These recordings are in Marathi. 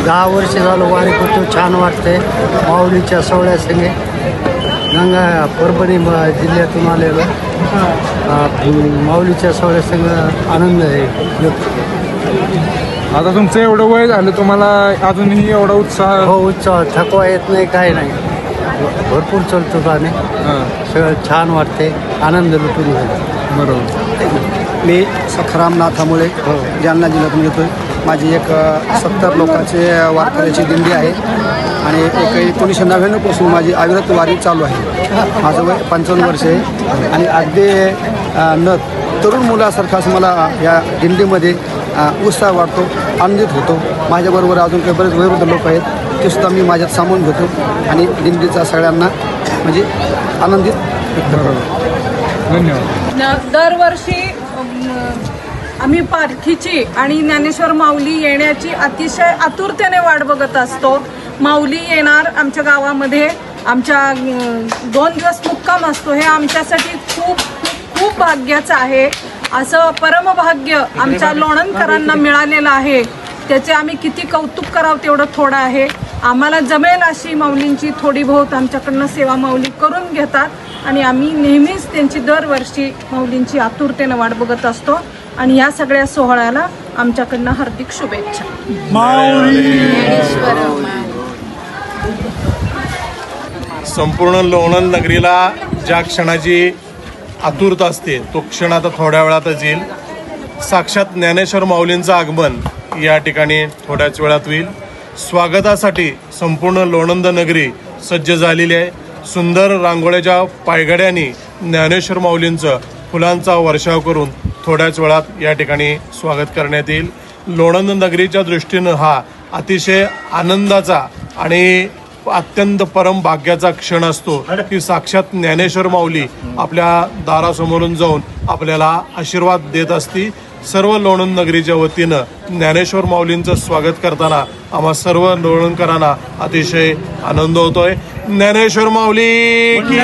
10 वर्ष झालं वारी करतो, छान वाटते. माऊलीच्या सोहळ्या संगे गंगा परभणी जिल्ह्यातून आलेलो माऊलीच्या सोहळ्या संग आनंद आहे. आता तुमचं एवढं वय झालं, तुम्हाला अजूनही एवढा उत्साह? हो, उत्साह थकवा येत नाही, काही नाही, भरपूर चालतो आणि सगळं छान वाटते, आनंद लुटून जातो. बरोबर. मी सखाराम नाथामुळे जालना जिल्ह्यातून येतो आहे. माझी एक 70 लोकांचे वारकऱ्याची दिंडी आहे आणि 1999 पासून माझी अविरत वारी चालू आहे. माझं वय 55 वर्ष आहे आणि अगदी तरुण मुलासारखं असं मला या दिंडीमध्ये उत्साह वाटतो, आनंदित होतो. माझ्याबरोबर अजून काही बरेच वयोवृद्ध लोक आहेत, ते सुद्धा मी माझ्यात सामावून घेतो आणि दिंडीचा सगळ्यांना म्हणजे आनंदित व्यक्त करतो. धन्यवाद. दरवर्षी आम्ही पालखीची आणि ज्ञानेश्वर माऊली येण्याची अतिशय आतुरतेने वाट बघत असतो. माऊली येणार आमच्या गावामध्ये, आमच्या 2 दिवस मुक्काम असतो. हे आमच्यासाठी खूप खूप भाग्याचं आहे. असं परमभाग्य आमच्या लोणंदकरांना मिळालेलं आहे. त्याचे आम्ही किती कौतुक करावं तेवढं थोडं आहे. आम्हाला जमेल अशी माऊलींची थोडी बहुत आमच्याकडनं सेवा माऊली करून घेतात आणि आम्ही नेहमीच त्यांची दरवर्षी माऊलींची आतुरतेनं वाट बघत असतो आणि या सगळ्या सोहळ्याला आमच्याकडनं हार्दिक शुभेच्छा. संपूर्ण लोणंद नगरीला ज्या क्षणाची आतुरता असते तो क्षण आता थोड्या वेळातच येईल. साक्षात ज्ञानेश्वर माऊलींचं आगमन या ठिकाणी थोड्याच वेळात होईल. स्वागतासाठी संपूर्ण लोणंद नगरी सज्ज झालेली आहे. सुंदर रांगोळ्याच्या पायघड्यांनी ज्ञानेश्वर माऊलींचं फुलांचा वर्षाव करून थोड्याच वेळात या ठिकाणी स्वागत करण्यात येईल. लोणंद नगरीच्या दृष्टीनं हा अतिशय आनंदाचा आणि अत्यंत परम भाग्याचा क्षण असतो की साक्षात ज्ञानेश्वर माऊली आपल्या दारासमोरून जाऊन आपल्याला आशीर्वाद देत असती. सर्व लोणंद नगरीच्या वतीनं ज्ञानेश्वर माऊलींचं स्वागत करताना आम्हा सर्व लोणंदकरांना अतिशय आनंद होतोय. ज्ञानेश्वर माऊली की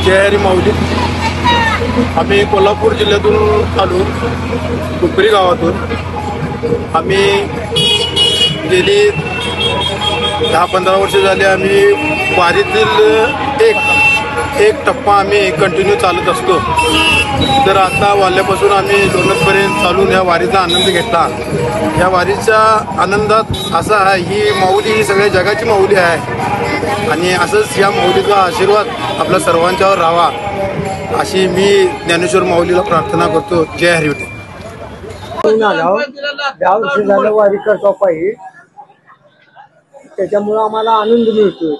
जय हरी माऊली. आम्ही कोल्हापूर जिल्ह्यातून आलो, कुपरी गावातून. आम्ही गेली 10-15 वर्ष झाली आम्ही वारीतील एक टप्पा आम्ही कंटिन्यू चालत असतो. तर आता वाल्यापासून आम्ही लोणंदपर्यंत चालून या वारीचा आनंद घेतला. या वारीच्या आनंदात असा आहे ही माऊली ही सगळ्या जगाची माऊली आहे आणि असंच या माऊलीचा आशीर्वाद आपल्या सर्वांच्यावर राहावा अशी मी ज्ञानेश्वर माऊलीला प्रार्थना करतो. जय हरी. 10 वर्ष झालं वारी करतो पायी, त्याच्यामुळं आम्हाला आनंद मिळतो.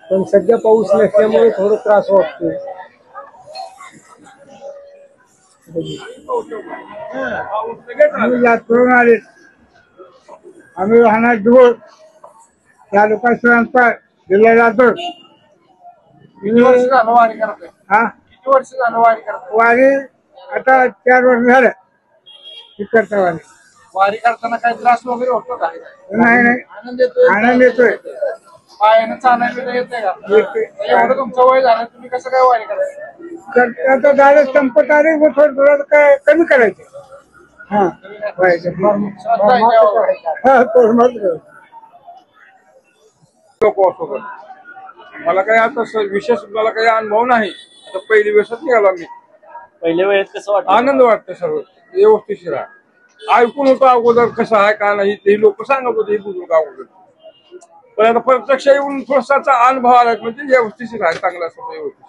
पण सध्या पाऊस नसल्यामुळे थोडं त्रास वाटतोय. आम्ही लातूरून आले, आम्ही राहणार दूर तालुका सोनपाड जिल्हा लातूर. किती वर्ष झालं वारी करतोय? हा, किती वर्ष झालं वारी करतोय? वारी आता 4 वर्ष झालं करता वारी. वारी करताना काही त्रास वगैरे होतो का? नाही नाही, आनंद येतोय? आनंद येतोय. पायानं चालायला येते का? एवढं तुमचं वय झालं, तुम्ही कसं काय वारी करताय? आता झालं संपत आले, मग थोडं काय कमी करायचं. हा, मला काही आता विशेष मला काही अनुभव नाही. आता पहिली वेळेसच निघाला मी. पहिल्या वेळेत कसं वाटतं? आनंद वाटतं, सर्व व्यवस्थित आहे. ऐकून होतं अगोदर कसं आहे का नाही ते लोक सांगत होते बुजुर्ग अगोदर, पण आता प्रत्यक्ष येऊन थोडासा अनुभव आला म्हणजे व्यवस्थित आहे, चांगला असं व्यवस्थित.